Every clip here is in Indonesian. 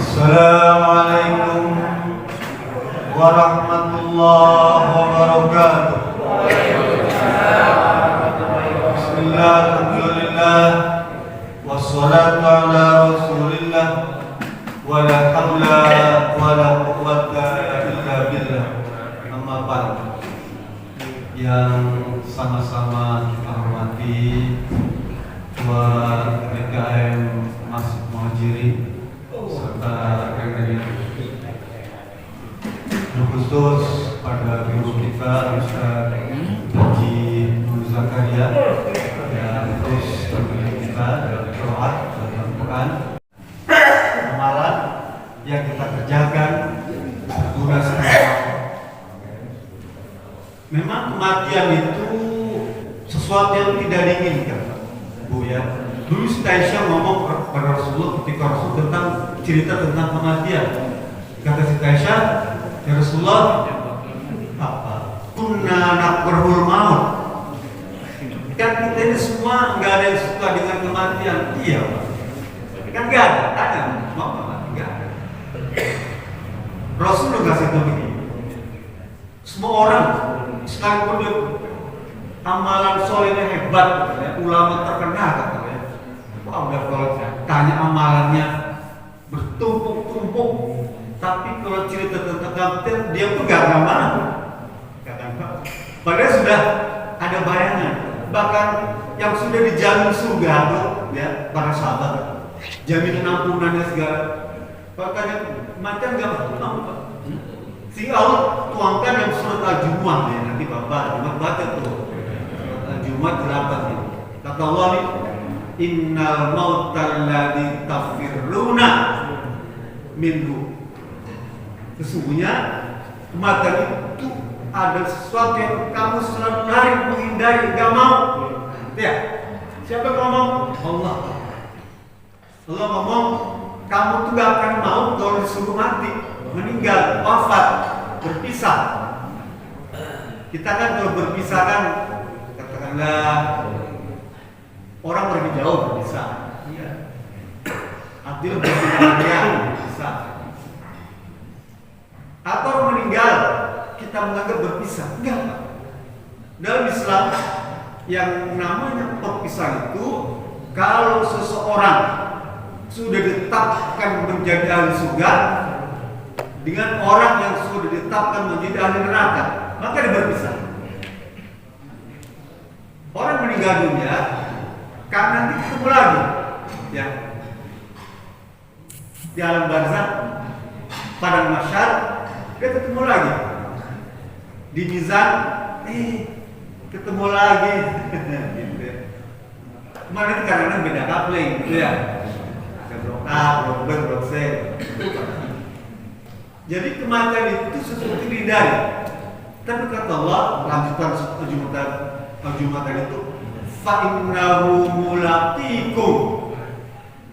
Assalamualaikum warahmatullahi wabarakatuh. Bismillah, alhamdulillah, wassalatu ala rasulillah, wala hawla wala quwwata illa billah. Amma ba'd. Yang sama-sama kita hormati Ketua PKM Masjid Muhajirin serta rekan-rekan khusus pada guru kita Ustaz Haji Nur Zakaria dan terus teman kita dalam Quran dalam Quran amalan yang kita kerjakan guna sekarang. Memang kematian itu sesuatu yang tidak diinginkan, Bu ya. Dulu Siti Aisyah ngomong pada Rasulullah ketika Rasul tentang cerita tentang kematian. Kata Siti Aisyah, ya Rasulullah, apa? Kunna nakrahul maut. Kan kita ini semua nggak ada yang suka dengan kematian, iya Pak. Kan nggak ada, tanya mau mati nggak ada. Rasul nggak kasih tahu begini. Semua orang sekalipun dia amalan solehnya hebat, ya, ulama terkenal katanya. Wah, udah kalau tanya amalannya bertumpuk-tumpuk, tapi kalau cerita tentang kematian dia tuh gak mau. Padahal sudah ada bayangan, bahkan yang sudah dijamin surga tuh, ya para sahabat, jaminan ampunannya segala. Makanya kematian gak mau, Pak. Sehingga Allah tuangkan yang surat Al-Jumu'ah ya, nanti Bapak Jumat baca tuh. Surat Al-Jumu'ah 8 ya. Kata Allah nih, innal mautal ladzi tafirruna minhu. Sesungguhnya kematian itu ada sesuatu yang kamu selalu lari menghindari, gak mau. Ya, siapa yang ngomong? Allah. Allah ngomong, kamu tuh gak akan mau kalau disuruh mati, meninggal, wafat, berpisah. Kita kan kalau berpisah kan, katakanlah orang pergi jauh berpisah. Iya. Artinya berpisah bisa. Atau meninggal, kita menganggap berpisah. Enggak. Dalam Islam yang namanya perpisahan itu, kalau seseorang sudah ditetapkan menjadi ahli surga dengan orang yang sudah ditetapkan menjadi ahli neraka, maka dia berpisah. Orang meninggal dunia karena nanti ketemu lagi, ya, di alam barzakh, padang mahsyar, dia ketemu lagi di mizan, ketemu lagi. Gitu. Kemarin karena beda kapling, gitu ya. Ada blok A, blok B, blok C. Jadi kematian itu sesuatu dihindari. Tapi kata Allah, lanjutan Al-Jumu'ah itu, fa'innahu mulaqikum.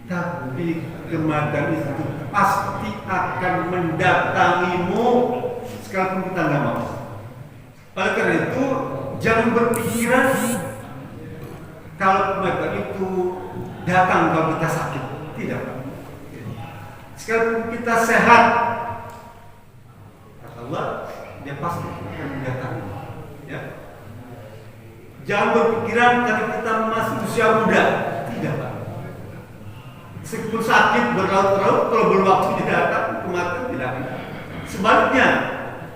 Tapi kematian itu pasti akan mendatangimu sekalipun kita nggak mau. Oleh karena itu, jangan berpikiran kalau kematian itu datang kalau kita sakit. Tidak. Sekalipun kita sehat, kata Allah, dia pasti akan mendatangi. Ya. Jangan berpikiran karena kita masih usia muda. Tidak, Pak. Meskipun sakit berlarut-larut, kalau belum waktu datang, kematian tidak ada. Sebaliknya,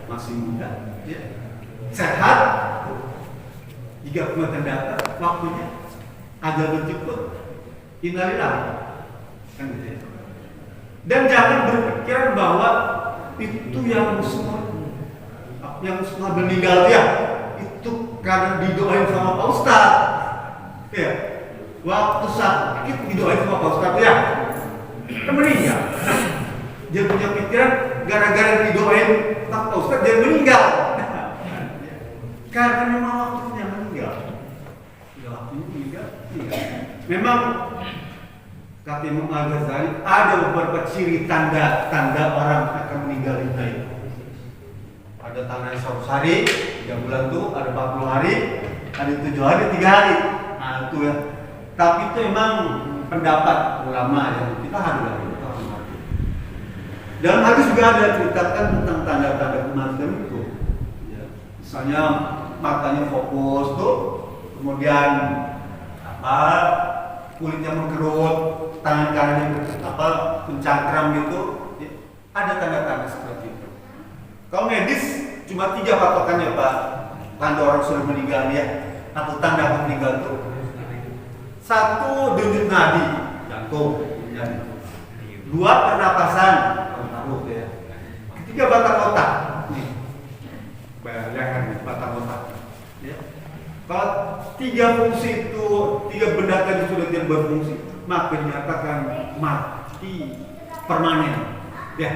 masih muda, ya. Sehat. Jika kematian datang, waktunya ajal berjemput, innalillah, kan gitu ya. Dan jangan berpikiran bahwa itu yang semua meninggal ya, itu karena didoain sama Pak Ustadz, ya. Waktu sakit didoain sama Pak Ustadz ya, kan meninggal. Dia punya pikiran gara-gara didoain Pak Ustadz dia meninggal. Karena memang waktunya meninggal. Ya waktunya meninggal. Iya. Memang kata Imam Al-Ghazali ada beberapa ciri tanda-tanda orang akan meninggal dunia. Ada tanda 100 hari, 3 bulan tuh, ada 40 hari, ada 7 hari, 3 hari. Nah itu ya. Tapi itu memang pendapat ulama ya, kita harus hormati. Dalam hadis juga ada ceritakan tentang tanda-tanda kematian itu. Ya. Misalnya matanya fokus tuh, kemudian apa kulitnya mengkerut, tangan kanannya mencangkram gitu. Ya. Ada tanda-tanda seperti itu. Kalau medis cuma 3 patokannya Pak, tanda orang sudah meninggal ya, atau tanda meninggal itu. 1 denyut nadi, jantung. 2 pernapasan, ya. 3 batang otak. Nih, bayangkan nih, batang otak. Ya. Kalau 3 fungsi itu, 3 benda tadi sudah tidak berfungsi, maka dinyatakan mati permanen. Ya.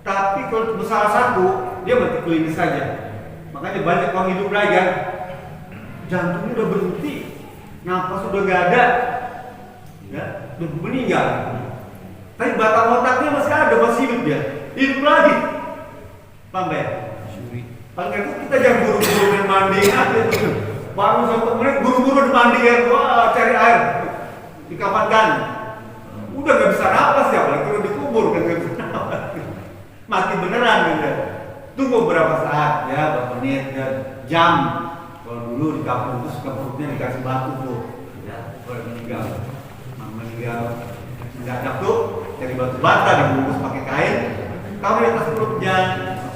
Tapi kalau salah 1, dia mati klinis saja. Makanya banyak orang hidup lagi kan, jantungnya udah berhenti, nafas udah gak ada, ya, udah meninggal. Tapi batang otaknya masih ada, masih hidup dia, hidup lagi. Paham ya? Paling itu kita jangan buru-buru main mandi aja tuh. Baru 1 menit buru-buru mandi ya, wah cari air, dikapankan. Udah gak bisa napas ya, apalagi kalau dikubur kan gak bisa napas. Mati beneran gitu. Tunggu beberapa saat ya, beberapa menit ya, jam. Kalau dulu di kampung itu suka perutnya dikasih batu tuh, ya, kalau meninggal mendadak tuh dari batu bata dibungkus pakai kain, taruh di atas perutnya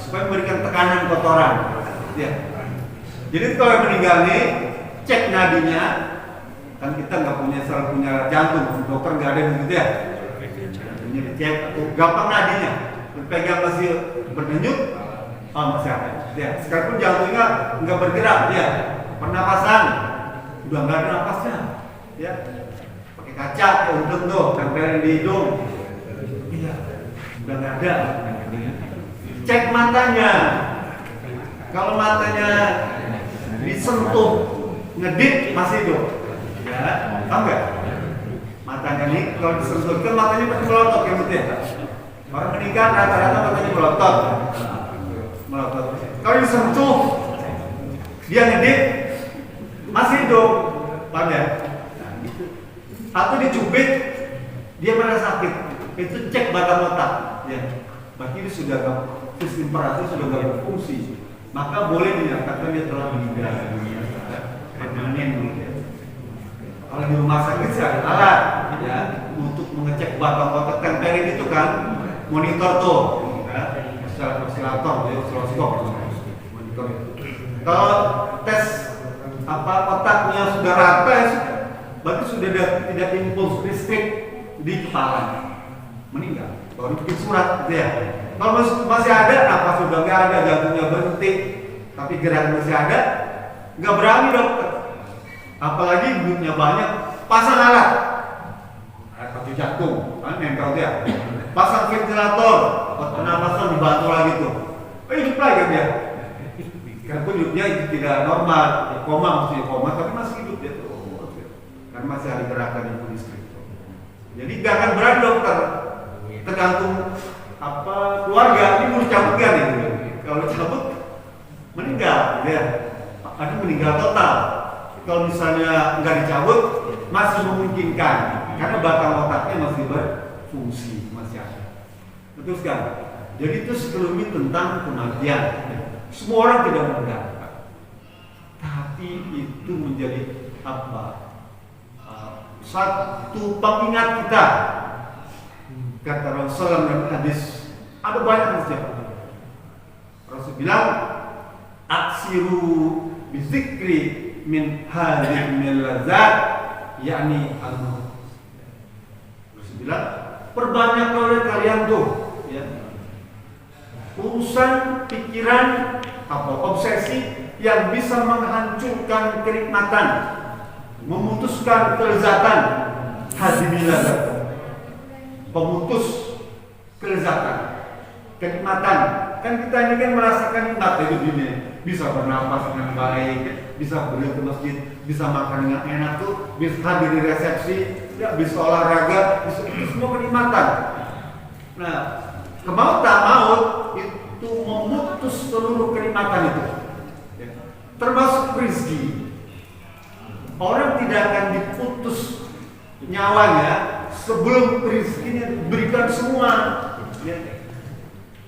supaya memberikan tekanan kotoran. Ya. Jadi kalau meninggal nih, cek nadinya, kan kita nggak punya jantung, dokter nggak ada begitu ya. Jantungnya dicek, gampang nadinya, pegang masih berdenyut, masih ada. Ya, sekalipun jantungnya nggak bergerak, ya, pernapasan udah nggak ada napasnya, ya. Kaca untuk tuh tempelin di hidung, iya, udah nggak ada. Cek matanya, kalau matanya disentuh ngedip masih hidup, ya, tahu nggak? Matanya nih kalau disentuh kan matanya pasti melotot ya betul ya. Orang meninggal rata-rata matanya melotot. Kalau disentuh dia ngedip masih hidup, paham ya? Atau dicubit, dia merasa sakit, itu cek batang otak, ya. Berarti ini sudah sistem parasit sudah nggak berfungsi, maka boleh dinyatakan dia telah meninggal dunia permanen. Ya. Kalau di rumah sakit sih ada alat, ya, untuk mengecek batang otak, tempelin itu kan, monitor tuh, ya, oscillator, ya, oscilloscope, monitor itu. Kalau tes otaknya sudah rata, ya, berarti sudah tidak impuls listrik di kepala, meninggal. Baru bikin surat, gitu ya. Kalau masih ada, napas sudah nggak ada, jantungnya berhenti, tapi gerak masih ada, nggak berani dokter. Apalagi duitnya banyak, pasang alat pakai jantung, kan nempel dia. Pasang ventilator, pernapasan dibantu lagi tuh, hidup lagi dia. Kan hidupnya tidak normal, koma masih koma, tapi masih hidup dia tuh. Karena masih ada gerakan yang listrik. Jadi gak akan berani dokter, tergantung keluarga ini mau dicabut gak nih? Kalau cabut meninggal, ya, ada meninggal total. Kalau misalnya nggak dicabut masih memungkinkan, karena batang otaknya masih berfungsi, masih ada. Betul sekali. Jadi itu sekelumit tentang kematian. Semua orang tidak mudah, tapi itu menjadi satu pengingat kita. Kata Rasulullah dalam hadis, ada banyak hadis. Rasul bilang, aksiru bizikri min hadhihi millazat, yakni al-maut. Rasul bilang, perbanyak oleh kalian tuh, ya, urusan pikiran obsesi yang bisa menghancurkan kenikmatan, memutuskan kelezatan. Hadimilazat, pemutus kelezatan, kenikmatan. Kan kita ini kan merasakan nikmat hidup ini, bisa bernapas dengan baik, bisa pergi ke masjid, bisa makan dengan enak tuh, bisa hadir di resepsi, ya, bisa olahraga, bisa, itu semua kenikmatan. Nah, kemauan tak maut itu memutus seluruh kenikmatan itu, ya, termasuk rezeki. Orang tidak akan diputus nyawanya sebelum rezekinya diberikan semua, ya.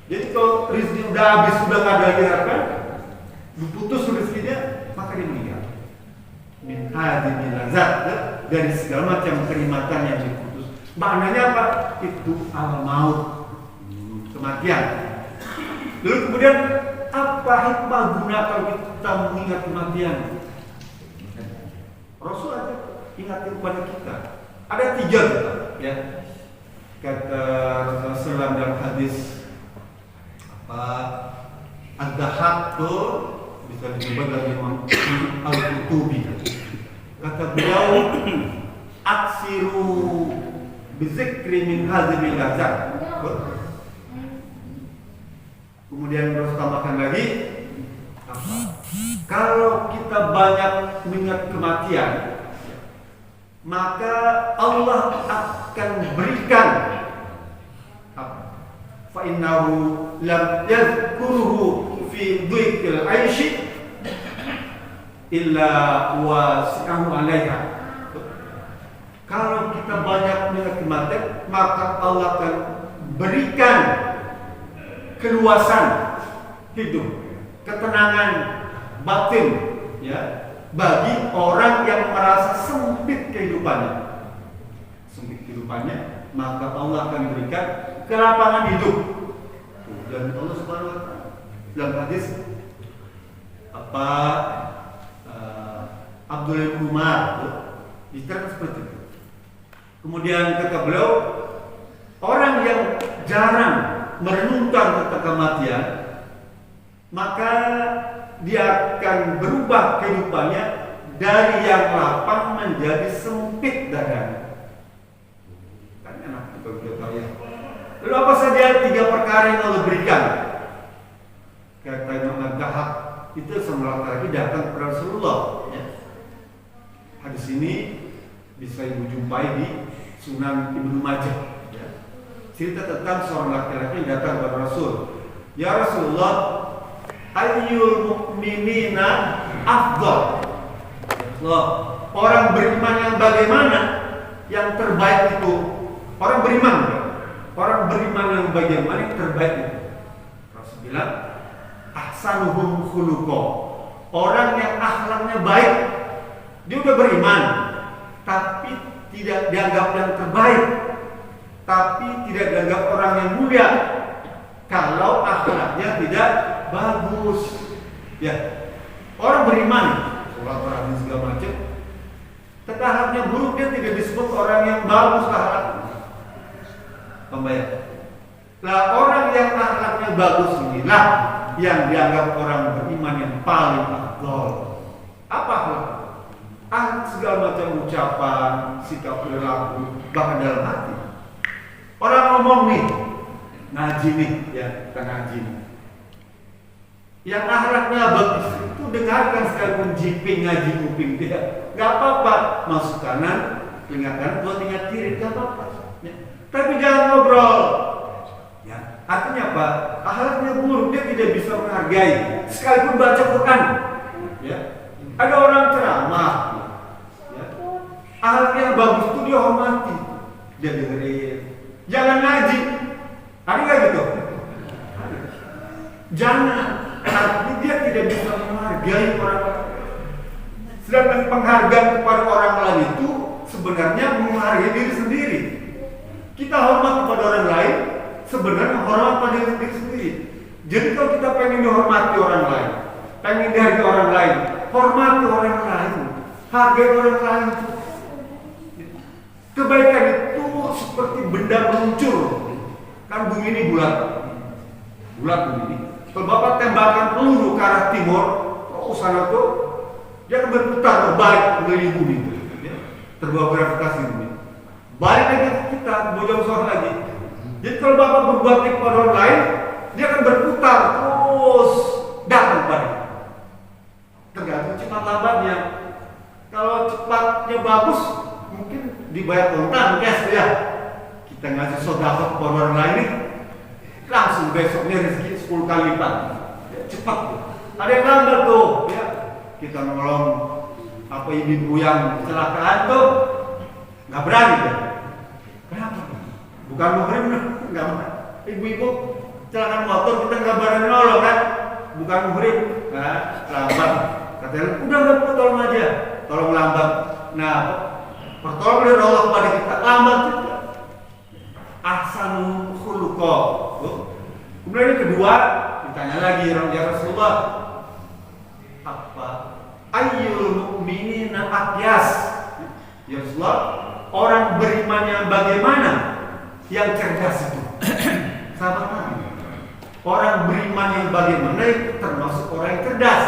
Jadi kalau rezeki udah habis, sudah nggak ada lagi harapan, putus rezekinya, maka dia meninggal. Min hadhihi lazat, dari segala macam kenikmatan yang diputus. Maknanya apa? Itu al-maut, kematian. Lalu kemudian apa hikmah guna kalau kita mengingat kematian? Rasul aja ingatkan kepada kita. Ada 3 ya. Kata Rasulullah dalam hadis Ad-Dahab itu bisa disebut dari Imam Al-Qutubi. Kata beliau, aksiru bizikri min hadhihi lazat. Kemudian terus tambahkan lagi, kalau kita banyak mengingat kematian, maka Allah akan berikan fa innahu lam yadhkuruhu fi dhiqil 'aishi illa wasi'ahu 'alaiha. Kalau kita banyak mengingat kematian, maka Allah akan berikan keluasan hidup, ketenangan batin ya bagi orang yang merasa sempit kehidupannya. Sempit kehidupannya, maka Allah akan berikan kelapangan hidup. Dan Allah Subhanahu wa taala dalam hadis Abdullah bin Umar diterangkan seperti itu. Kemudian kata beliau, orang yang jarang merenungkan tentang kematian, maka dia akan berubah kehidupannya dari yang lapang menjadi sempit dadanya. Kan enak kita udah tahu ya. Lalu apa saja 3 perkara yang Allah berikan? Kata Imam Ad-Dahab, itu semula lagi datang kepada Rasulullah ya. Hadis ini bisa ibu jumpai di Sunan Ibnu Majah ya. Cerita tentang seorang laki-laki yang datang kepada Rasul. Ya Rasulullah, ayyul mu'minina afdal. Loh, orang beriman yang bagaimana yang terbaik itu? Orang beriman yang bagaimana yang terbaik itu? Rasul bilang, ahsanuhum khuluqa. Orang yang akhlaknya baik. Dia udah beriman, tapi tidak dianggap yang terbaik, tapi tidak dianggap orang yang mulia kalau akhlaknya tidak bagus. Ya, orang beriman, sholat rajin segala macam, tapi akhlaknya buruk, dia tidak disebut orang yang bagus akhlaknya. Pembayar. Nah, orang yang akhlaknya bagus inilah yang dianggap orang beriman yang paling afdal. Apa akhlak? Segala macam ucapan, sikap perilaku, bahkan dalam hati. Orang ngomong nih, ngaji nih, ya kita ngaji nih. Yang akhlaknya bagus itu dengarkan sekalipun jiping ngaji kuping tidak, nggak apa-apa. Masuk kanan, telinga kanan, telinga kiri, nggak apa-apa. Ya. Tapi jangan ngobrol. Ya, artinya apa? Akhlaknya buruk, dia tidak bisa menghargai. Sekalipun baca Quran, ya. Ada orang ceramah, ya. Akhlaknya bagus itu dia hormati, dia dengerin. Jangan ngaji, ada nggak gitu? Jangan, tapi dia tidak bisa menghargai orang lain. Sedangkan penghargaan kepada orang lain itu sebenarnya menghargai diri sendiri. Kita hormat kepada orang lain, sebenarnya hormat pada diri sendiri. Jadi kalau kita pengen dihormati orang lain, pengen dihargai orang lain, hormati orang lain, hargai orang lain. Kebaikan itu seperti benda meluncur. Kan bumi ini bulat bumi ini. Kalau Bapak tembakan peluru ke arah timur, sana tuh dia akan berputar berbalik mengelilingi bumi itu. Ya. Terbawa gravitasi bumi. Balik lagi ke kita, bojong soal lagi. Jadi kalau Bapak berbuat baik kepada orang lain, dia akan berputar terus datang balik. Tergantung cepat lambatnya. Kalau cepatnya bagus, mungkin dibayar kontan cash ya. Kita ngasih sedekah kepada orang lain, langsung besoknya rezeki 10 kali lipat. Ya, cepat tuh. Ada yang lambat tuh, ya. Kita nolong ibu yang kecelakaan tuh nggak berani tuh. Kenapa? Bukan muhrim, nggak berani. Ibu-ibu kecelakaan motor kita nggak berani nolong kan, bukan muhrim, nah, lambat. Katanya udah nggak perlu tolong aja, tolong lambat. Nah, pertolongan dari Allah kepada kita lambat juga. Ahsanul khuluqa. Kemudian yang kedua, ditanya lagi ya Rasulullah, apa ayyul mu'minina aqyas? Ya Rasulullah, orang beriman yang bagaimana yang cerdas itu? Sahabat Nabi, orang beriman yang bagaimana itu termasuk orang yang cerdas.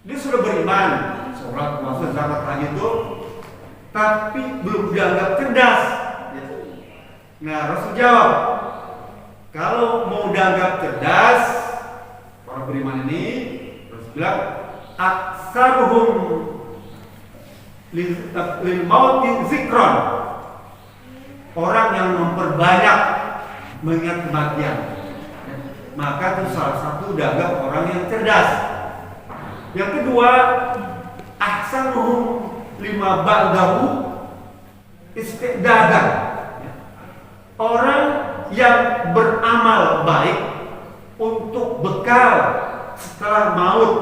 Dia sudah beriman, sholat, puasa, zakat, haji itu, tapi belum dianggap cerdas. Nah, Rasul jawab, kalau mau dianggap cerdas, orang beriman ini, Rasul bilang, aksaruhum lil mauti zikron, orang yang memperbanyak mengingat kematian, maka itu salah satu dianggap orang yang cerdas. Yang kedua, ahsanuhum lima ba'dahu istidadan, orang yang beramal baik untuk bekal setelah maut.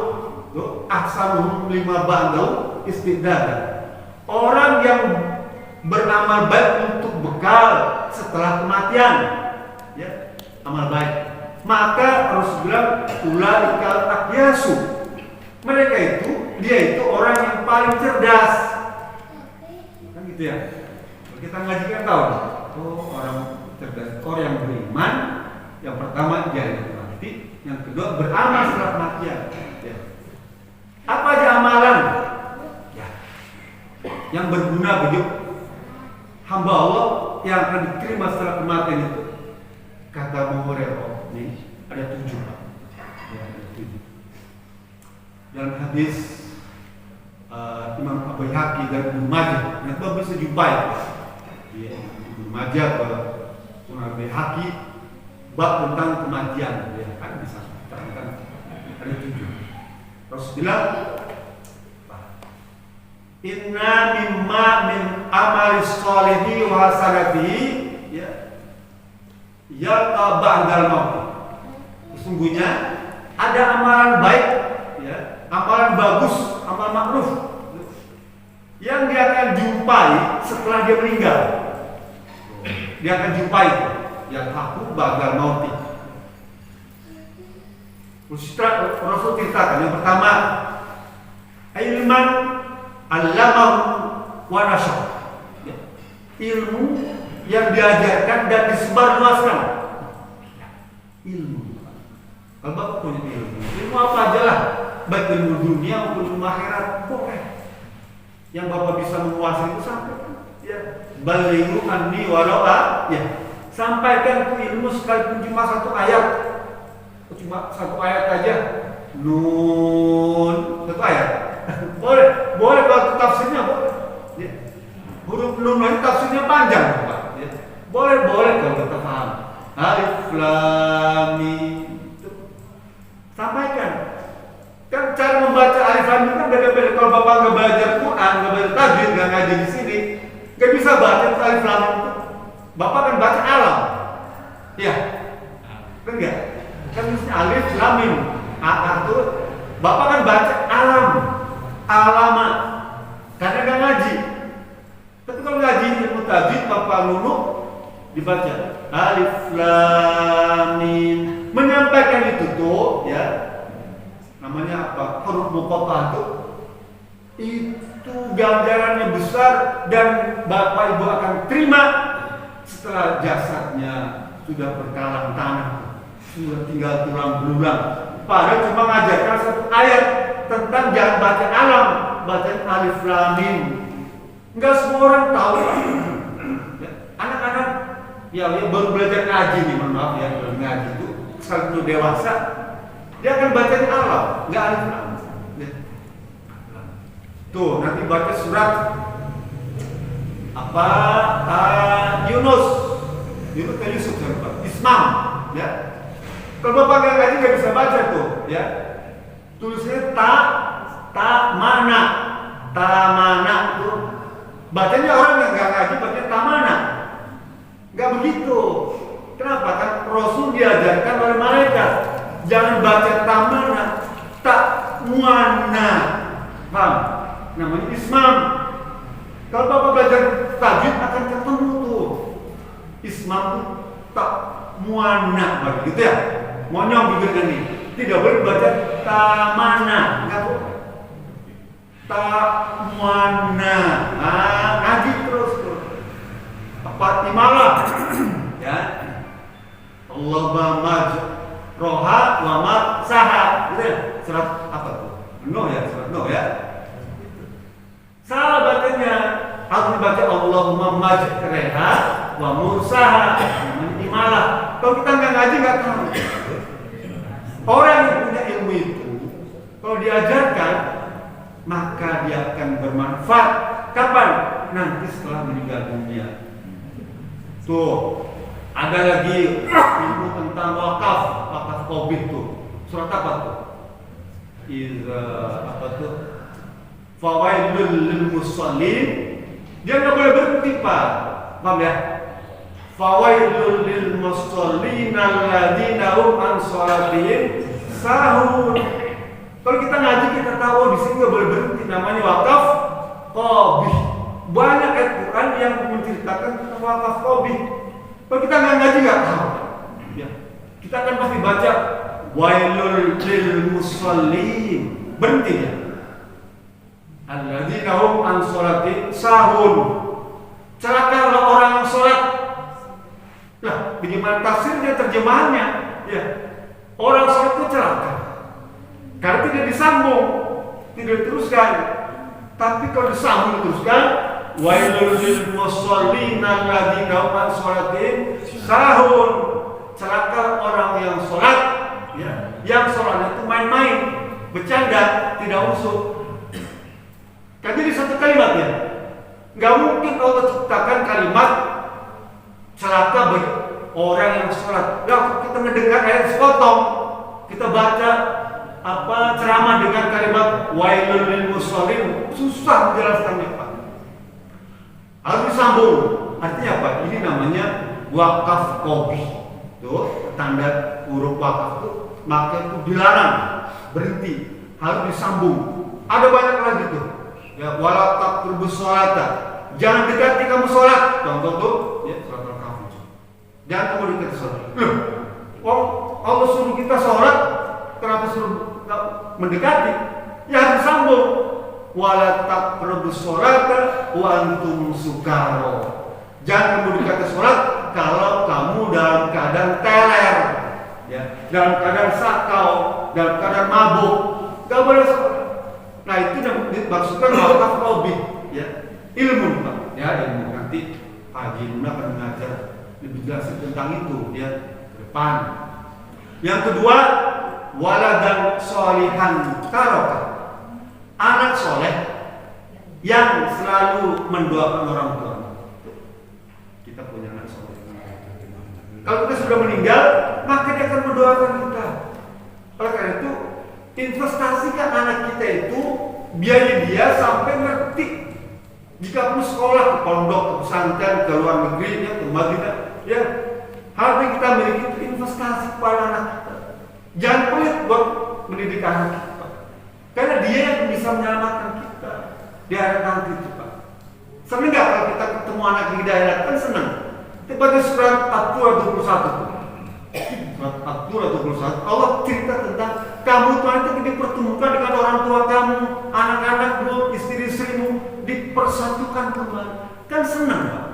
Ahsanuhum lima ba'dahu istidadan, orang yang beramal baik untuk bekal setelah kematian, ya, amal baik. Maka Rasulullah ulaikal aqyasu, mereka itu, dia itu orang yang paling cerdas. Kan gitu ya. Kalau kita ngaji kan tahu, oh orang cerdas, orang yang beriman, yang pertama dia yang mati, yang kedua beramal setelah kematian. Ya. Apa aja amalan? Ya. Yang berguna bagi hamba Allah yang akan diterima setelah kematian itu. Kata Abu Hurairah, nih ada 7. Ya, ada 7. Dalam hadis Imam Abu Haki dan Ibnu Majah, nanti bisa jumpai. Ya, Ibnu Majah ke Sunan Abu Haki bab tentang kematian, ya kan bisa kita ada 7. Terus bilang, inna mimma min amali sholihi wa hasanatihi, ya yalqa ba'dal maut. Sesungguhnya ada amalan baik, ya, amalan bagus, amal makruf yang dia akan jumpai setelah dia meninggal. Dia akan jumpai yang aku ba'dal maut. Rasul ceritakan yang pertama, ilman allamahu wa nasyar, ilmu yang diajarkan dan disebarluaskan. Ilmu, kalau Bapak punya ilmu apa aja lah, baik ilmu dunia maupun ilmu akhirat, boleh. Yang Bapak bisa menguasai itu sampaikan, ya. Balighu anni walau ya, sampaikan itu ilmu sekalipun cuma 1 ayat, cuma 1 ayat aja, nun 1 ayat. boleh kalau tafsirnya boleh. Ya. Huruf nun itu tafsirnya panjang, Pak. Ya. Boleh kalau kita paham. Alif lam mim. Sampaikan. Kan cara membaca alif lam mim kan beda-beda. Kalau Bapak nggak belajar Quran, nggak belajar tajwid, nggak ngaji di sini, nggak bisa baca alif lam mim. Bapak kan baca alam. Iya. Kan enggak? Kan mestinya alif lam mim. Itu Bapak kan baca alam. Alama, karena nggak ngaji. Tapi kalau ngaji ilmu tajwid, Bapak nunuk dibaca alif lam mim. Menyampaikan itu tuh, ya, namanya apa? Huruf muqatta'ah itu ganjarannya besar dan Bapak Ibu akan terima setelah jasadnya sudah berkalang tanah, sudah tinggal tulang belulang. Padahal cuma ngajarkan 1 ayat tentang jangan baca alam, baca alif lam mim. Enggak semua orang tahu. Ya, anak-anak ya baru belajar ngaji nih, mohon maaf ya, baru ngaji itu sekarang dewasa, dia akan baca alam, enggak alif lam. Ya. Tuh, nanti baca surat apa? Yunus ke Yusuf, Ismail, ya. Kalau Bapak nggak ngaji nggak bisa baca tuh, ya. Tulisnya ta mana tuh. Bacanya orang yang nggak ngaji bacanya tamana. Nggak begitu. Kenapa? Kan Rasul diajarkan oleh malaikat. Jangan baca tamana, tak muana. Paham? Namanya ismam. Kalau Bapak belajar tajwid akan ketemu tuh. Ismam tuh tak muana, gitu ya. Monyong bibirnya nih. Tidak boleh baca tamana, enggak boleh. Tamana. Ngaji terus. Apa imalah? Ya. Allahumma maj roha wa ma saha. Gitu ya. Surat apa tuh? Nuh ya, surat Nuh ya. Salah bacanya. Harus dibaca Allahumma maj reha wa mursaha. Imalah. Kalau kita nggak ngaji nggak tahu. Orang yang punya ilmu itu, kalau diajarkan, maka dia akan bermanfaat. Kapan? Nanti setelah meninggal dunia. Tuh, ada lagi ilmu tentang wakaf COVID tuh. Surat apa tuh? Apa tuh? Fawailul lil musallin. Dia nggak boleh berhenti, Pak. Paham ya? Fawailul lil musallin alladzina hum an shalatihim sahun. Kalau kita ngaji kita tahu di sini nggak boleh berhenti, namanya wakaf qabih. Banyak ayat Quran yang menceritakan tentang wakaf qabih. Kalau kita nggak ngaji nggak tahu. Ya. Kita akan pasti baca wailul lil musallin. Berhenti ya. Alladzina hum an shalatihim sahun. Celakalah orang yang sholat. Nah, bagaimana tafsirnya, terjemahannya? Ya, orang sholat itu celaka karena tidak disambung, tidak diteruskan. Tapi kalau disambung teruskan, wailul lil musallin alladzina hum an shalatihim sahun. Celaka orang yang sholat, ya, yang sholatnya itu main-main, bercanda, tidak usul. Kan jadi satu kalimat ya. Nggak mungkin Allah ciptakan kalimat celaka bagi orang yang sholat. Nggak, kita mendengar ayat sepotong, kita baca ceramah dengan kalimat wailul lil musallin, susah menjelaskannya, Pak. Harus disambung. Artinya apa? Ini namanya wakaf qabih. Tuh, tanda huruf wakaf itu, maka itu dilarang, berhenti, harus disambung. Ada banyak lagi tuh. Ya, wala taqrabus sholata. Jangan dekati kamu sholat. Contoh tuh, ya, surat Al-Kahfi. Jangan kamu dekati sholat. Loh, Allah suruh kita sholat, kenapa suruh mendekati? Ya harus disambung. Wala taqrabus sholata wa antum sukaro. Jangan kamu dekati sholat kalau kamu dalam keadaan teler, ya, dalam keadaan sakau, dalam keadaan mabuk. Gak boleh sholat. Nah itu yang dimaksudkan wakaf qabih, ya, ilmu, Pak, ya, ilmu. Nanti Haji Luna akan mengajar lebih jelas tentang itu, ya, ke depan. Yang kedua, waladan sholihan taraka, anak soleh yang selalu mendoakan orang tua. Kita punya anak soleh. Kalau kita sudah meninggal, maka dia akan mendoakan kita. Oleh karena itu, investasikan anak kita itu, biaya dia sampai ngerti. Jika perlu sekolah ke pondok, ke pesantren, ke luar negeri, ya, ke Madinah, ya, harus kita miliki investasi kepada anak kita. Jangan pelit buat mendidik anak kita, karena dia yang bisa menyelamatkan kita di akhirat nanti, Pak. Senang nggak kalau kita ketemu anak di akhirat? Kan senang. Kita baca surat At-Tur 21. Surat At-Tur 21, Allah cerita tentang kamu tuh nanti dipertemukan dengan orang tua kamu, anak-anakmu, istri-istrimu, dipersatukan kembali. Kan senang, Pak.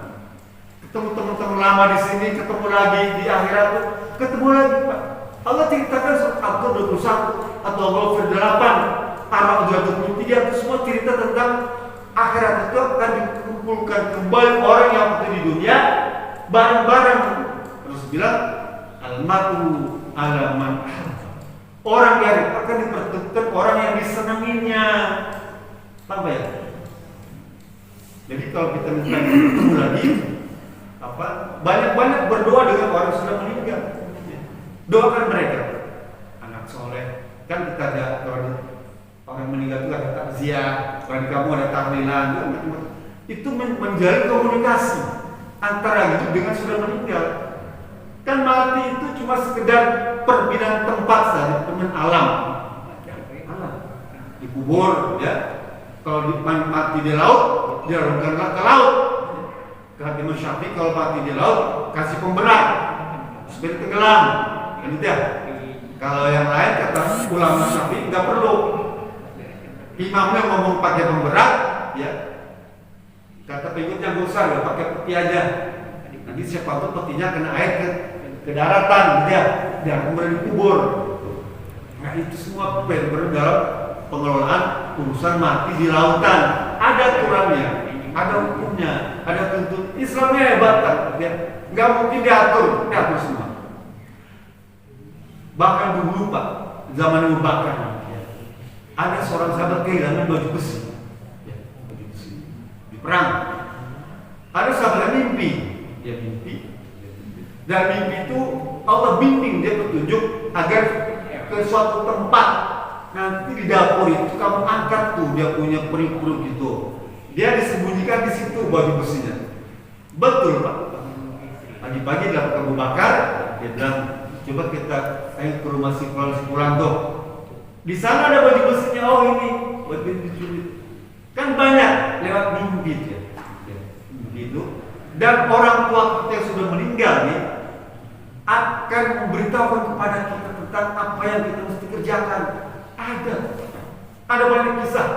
Ketemu teman-teman lama di sini, ketemu lagi di akhirat tuh, ketemu lagi, Pak. Allah ceritakan surat At-Tur 21 atau Al-Ghafir 8, Ar-Ra'd 23, itu semua cerita tentang akhirat itu akan dikumpulkan kembali orang yang ada di dunia bareng-bareng. Terus bilang al-matu ala man orang yang akan dipertemukan orang yang disenanginya. Apa ya? Jadi kalau kita minta bertemu lagi, banyak-banyak berdoa dengan orang yang sudah meninggal. Doakan mereka, anak soleh. Kan kita ada orang meninggal itu ada takziah, kalau di kamu ada tahlilan, itu menjalin komunikasi antara hidup dengan sudah meninggal. Kan mati itu cuma sekedar perpindahan tempat saja, teman alam. Dikubur, ya. Kalau mati di laut, diarungkanlah ke laut. Kata Imam Syafi'i, kalau mati di laut, kasih pemberat supaya tenggelam. Kan itu ya. Kalau yang lain kata ulama Syafi'i nggak perlu. Imamnya ngomong pakai pemberat, ya. Kata pengikutnya nggak usah, ya pakai peti aja. Nanti siapa tahu petinya kena air ke daratan, gitu ya. Dia kemudian dikubur. Nah itu semua benar dalam pengelolaan urusan mati di lautan. Ada aturannya, ada hukumnya, ada tuntut. Islamnya hebat kan, ya. Nggak mungkin diatur semua. Bahkan dulu Pak, zaman Abu Bakar, ada seorang sahabat kehilangan baju besi, baju besi di perang. Ada sahabat yang mimpi, dan mimpi itu Allah bimbing dia petunjuk agar ke suatu tempat. Nanti di dapur itu kamu angkat tuh dia punya perih-perih gitu. Dia disembunyikan di situ baju besinya. Betul Pak. Pagi-pagi dalam Abu Bakar, dia bilang, coba kita ke rumah si pulang tuh. Di sana ada baju besinya. Oh ini baju besi dicuri. Kan banyak lewat mimpi ya. Begitu. Dan orang tua kita yang sudah meninggal nih akan memberitahukan kepada kita tentang apa yang kita mesti kerjakan. Ada banyak kisah.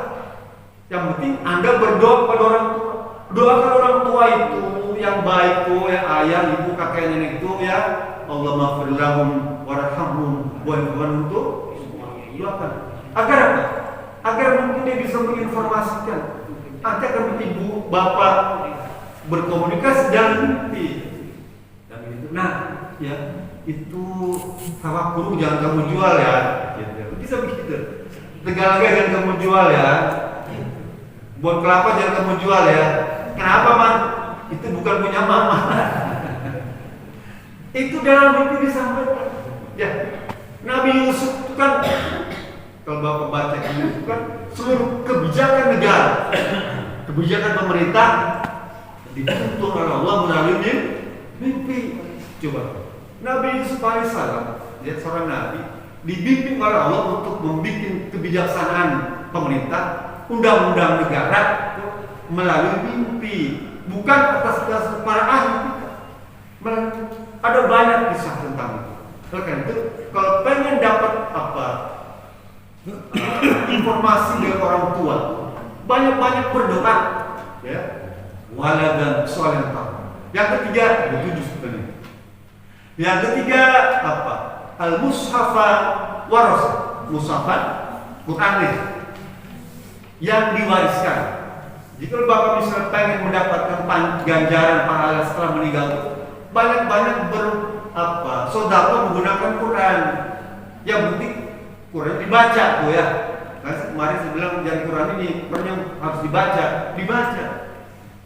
Yang penting Anda berdoa kepada orang tua. Doakan orang tua itu yang baik tuh, ya ayah, ibu, kakek, nenek itu ya. Allah maghfir lahum warhamhum wa itu doakan. Agar apa? Agar mungkin dia bisa menginformasikan. Nanti akan ibu, bapak berkomunikasi dan mimpi. Dan itu. Nah, ya itu tawakul jangan kamu jual ya. Bisa begitu. Tegalaga jangan kamu jual ya. Buat kelapa jangan kamu jual ya. Kenapa man? Itu bukan punya mama. Itu dalam mimpi disampaikan. Ya, Nabi Yusuf itu kan, kalau bapak baca itu kan seluruh kebijakan negara, kebijakan pemerintah dituntun oleh Allah melalui mimpi. Coba, Nabi Yusuf alaihissalam, dia seorang nabi, dibimbing oleh Allah untuk membuat kebijaksanaan pemerintah, undang-undang negara melalui mimpi, bukan atas dasar para ahli. Ada banyak kisah tentang itu. Oleh karena itu, kalau pengen dapat informasi dari orang tua, banyak-banyak berdoa, ya. Waladan soal yang ketiga, tujuh sebenarnya. Yang ketiga apa? Al-mushafa waras, mushafan Quran yang diwariskan. Jika bapak misalnya pengen mendapatkan ganjaran pahala setelah meninggal, banyak saudara menggunakan Quran. Yang penting Quran dibaca tuh ya. Kan kemarin saya bilang jangan Quran ini Quran harus dibaca.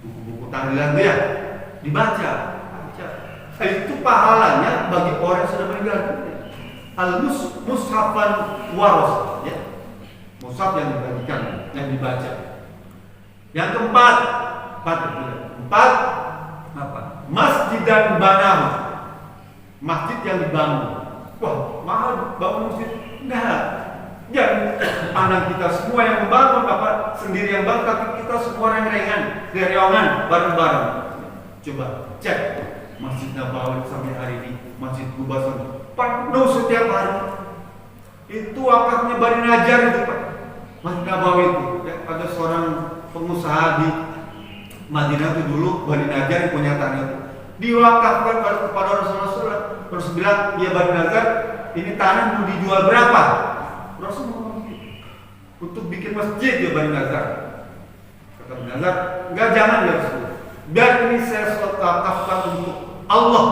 Buku-buku tahlilan tuh ya, dibaca. Itu pahalanya bagi orang yang sudah meninggal. Al-mushafan waras, ya. Mushaf yang dibagikan, yang dibaca. Yang keempat apa? Masjid dan banam. Masjid yang dibangun. Wah, mahal bangun masjid. Nah, jangan pandang kita semua yang membangun, apa sendiri yang bangun, tapi kita semua yang ringan, gereongan, bareng-bareng. Coba cek Masjid Nabawi sampai hari ini, Masjid Kuba penuh setiap hari. Itu wakafnya Bani Najjar itu Pak. Masjid Nabawi itu, ya, ada seorang pengusaha di Madinah itu dulu, Bani Najjar yang punya tanah itu diwakafkan kepada Rasulullah. Terus bilang, ya Bani Najjar, ini tanah mau dijual berapa? Rasulullah untuk bikin masjid ya Bani Najjar. Kata Bani Najjar, enggak, jangan ya Rasulullah. Biar ini saya wakafkan untuk Allah.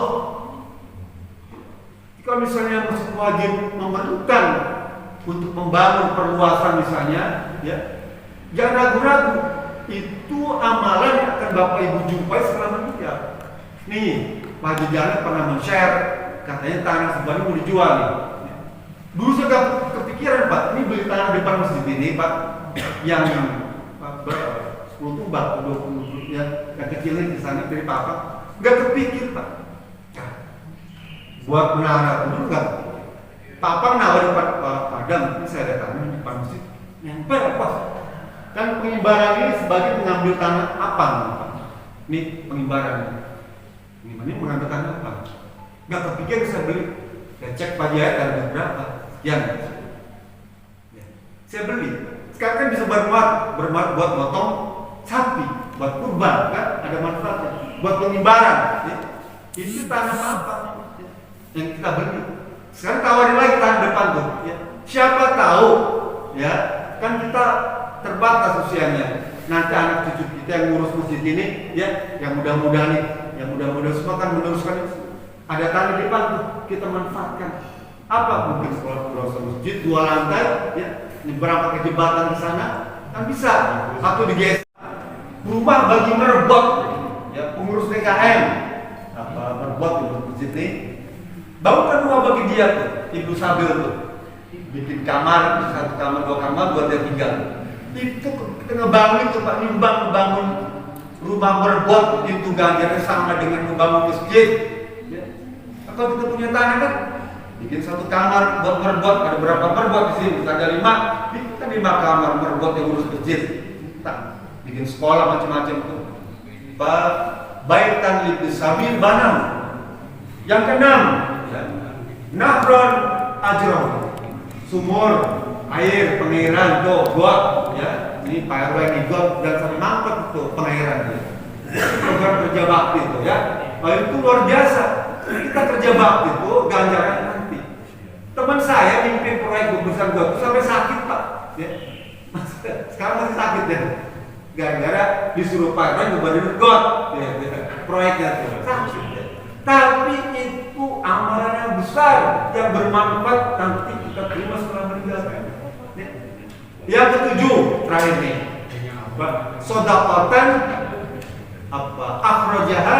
Kalau misalnya masjid wajib memerlukan untuk membangun perluasan misalnya, ya, jangan ragu-ragu. Itu amalan yang akan Bapak Ibu jumpai setelah meninggal. Nih, Pak Haji Jalil pernah men-share, katanya tanah sebenarnya mau dijual nih. Dulu saya gak kepikiran Pak, ini beli tanah depan masjid ini Pak, yang 10 tumbak, 20 ya, yang kecilnya di sana dari Papa, gak kepikir Pak. buat menara dulu enggak. Papa nawarin padang, ini saya datang di depan masjid, nyampe apa? Kan pengimbaran ini sebagai mengambil tanah apa? Ini pengimbaran. Ini mengambil tanah apa? Nggak terpikir saya beli. Saya cek pajak harga berapa? Sekian. Ya. Saya beli. Sekarang kan bisa berbuat buat motong sapi, buat kurban, kan ada manfaatnya. Buat pengimbaran. Ya. Ini tanah apa? Yang kita beli. Sekarang tawarin lagi tanah depan tuh. Ya. Siapa tahu, ya kan kita terbatas usianya. Nanti anak cucu kita yang ngurus masjid ini, ya, yang muda-muda nih, yang muda-muda semua kan meneruskan itu. Ada tanah di depan tuh, kita manfaatkan. Apa mungkin sekolah masjid 2 lantai, ya, ini berapa kejebatan di sana, kan bisa. Satu digeser. Rumah bagi merebot, ya, pengurus DKM, apa merebot untuk masjid ini. Bangunkan rumah bagi dia tuh, Ibu Sabil tuh. Bikin kamar, 1 kamar, 2 kamar buat dia tinggal. Itu kita ngebangun, coba ngebangun rumah merebot itu ganjarnya sama dengan ngebangun masjid. Ya. Atau kita punya tanah kan, bikin 1 kamar buat merebot, ada berapa merebot di sini? Ada 5, kita 5 kamar merebot yang urus masjid. Kita bikin sekolah macam-macam tuh. Baitan libis sabil banam. Yang keenam, ya, nahron ajron, sumur air pengairan tuh got, ya, ini Pak RW ini got dan sampai mampet tuh pengairan, ya. Program kerja bakti itu, ya, itu luar biasa. Kita kerja bakti itu ganjaran nanti. Teman saya mimpin proyek gugusan got sampai sakit Pak, ya. Sekarang masih sakit ya, gara-gara disuruh Pak RW ngebangun got, ya, proyeknya tuh sakit. Tapi itu amalan yang besar yang bermanfaat nanti kita terima setelah meninggal. Yang ketujuh terakhir nih, sodakotan apa akhrajaha